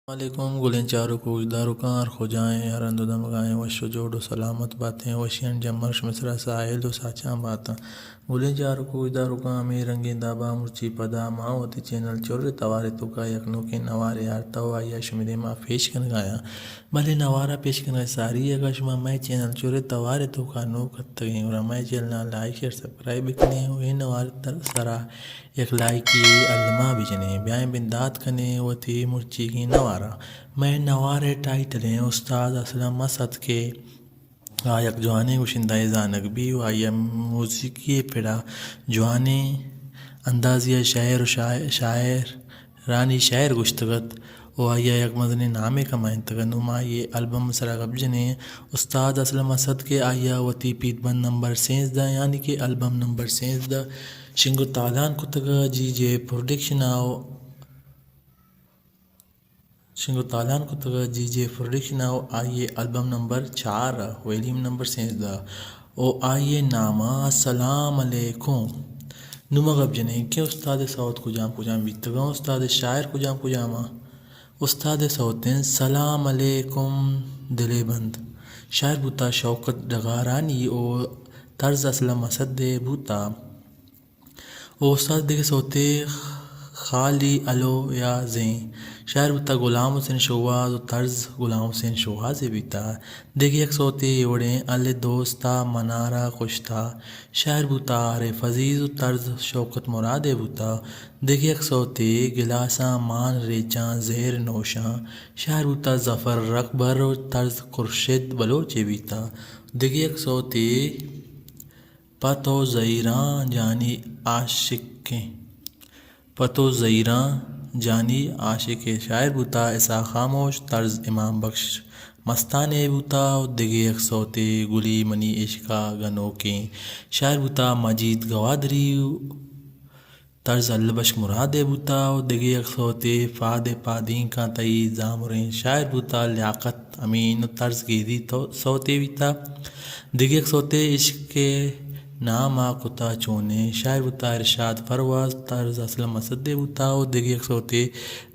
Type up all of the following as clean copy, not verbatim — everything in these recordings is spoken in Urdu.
علیکم گلین چاروں کو دارو کار خو جائیں ہرند دم گائیں وشو جوڑو سلامت باتیں وشین جمرش مصرا ساحل و ساچاں باتاں گلین چاروں کو دارو کا میں رنگین دابا مرچی پدا ماوتی چینل چور توارے تو کا یکنو کے نوارے آرتا ہوا یا شمیرے ما پیش کن گایا بھلے نوارا پیش کن گئے ساری اگا شما میں چینل چور توارے تو کا نو کتگیں اور میں چینل لائک شیئر سبسکرائب کرنے ہوئے نوار تر سرا یک لائکی علمہ بجنے بیائیں بندات کنے وتی مرچی کی نوارا میں نوارے ٹائٹل ہیں استاد اسلم مسد کے آیک جوانے گوشندہ زانک بھی و آیا موسیقی پیڑا جوانے اندازیہ شاعر رانی شاعر گشتگت و آیا یک مدنی نامے کمائن تگنما یہ البم سرا گبجنے استاد اسلم مسد کے آیا وتی پیت بند نمبر 13 یعنی کہ البم نمبر 13 شنگو تالان کتگا جی جے پروڈکشن آو شنگو تالان کتگا جی جے پروڈکشن آو آئیے البم نمبر 4 ویلیم نمبر 13 او آئیے ناما السلام علیکم نمہ گب جنے کہ استاد سعود کجام بیتگا استاد شاعر کجام استاد سعودین سلام علیکم دلے بند شاعر بوتا شوکت ڈگارانی او طرز اسلم مسد دے بوتا او استاد دیکھ سوتے خالی الو یا زیں شاعر بوتا غلام حسین شواز و طرز غلام حسین شواز بیتا دیکھ یک سوتے اوڑیں ال دوستا منارا خوشتا شاعر بوتا عارف عزیز و طرز شوکت مراد بوتا دیکھ یک سوتے گلاساں مان ریچاں زہر نوشاں شاعر بوتا ظفر رکبر و طرز خورشید بلوچ بیتا دیکھ یک سوتے پتو زیراں جانی عاشقیں شاعر بوتا ایسا خاموش طرز امام بخش مستانے بوتا و دیگے یک سوتے گلی منی عشقا گنوکیں شاعر بوتا مجید گوادری طرز البش مراد بوتا و دیگے یک سوتے فاد پادین کا تئی زامریں شاعر بوتا لیاقت امین و طرز گیدی سوتے بیتا دیگے یک سوتے عشق نام آقتا چونے شاعر بوتا ارشاد پرواز طرز اسلم مسد بوتا و دیگے یک سوتے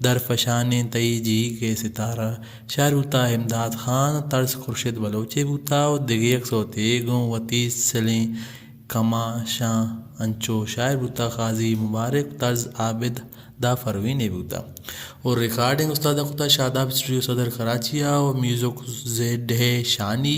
در فشانے تئی جی کے ستارہ شاعر بوتا امداد خان طرز خورشید بلوچے بوتا و دیگے یک سوتے گوں وتی سلیں کما شاں انچو شاعر بوتا قاضی مبارک طرز عابد دا فروین بوتا اور ریکارڈنگ استاد خطا شاداب اسٹوڈیو صدر کراچی و میوزک زیڈ شانی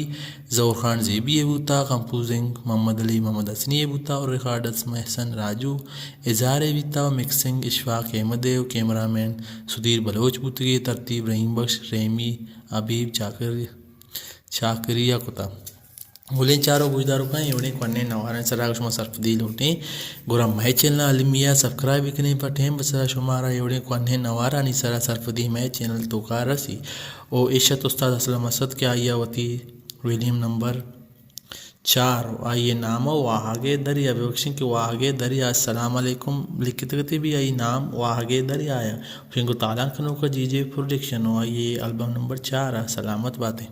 ظہور خان زیبی بوتا کمپوزنگ محمد علی محمد حسنی بوتا اور ریکارڈرز محسن راجو اظہار بیتا و مکسنگ اشفاق احمد و کیمرہ مین سدیر بلوچ بوتگی ترتیب رحیم بخش ریمی حبیب چاکریہ کتا گلین چاروں گوشداروں کا ایوڑیں کنے نوارن سراغ شما صرف دیل ہوٹیں گورا میں چینل علمیہ سبسکرائب کرنے پر ٹیم بسرا شمارا ایوڑیں کنے نوارا نی سرا صرف دی میں چینل تو کا رسی او عشت استاد اسلم مسد کے آئیا وتی ویلیم نمبر 4 آئیے نام واہگے دریا بخشن کہ واہگے دریا السلام علیکم لکھتے بھی آئی نام واہگے دریا آیا شنگو تالان کنو کا جی جے پروڈکشن آئیے البم نمبر 4 سلامت باتیں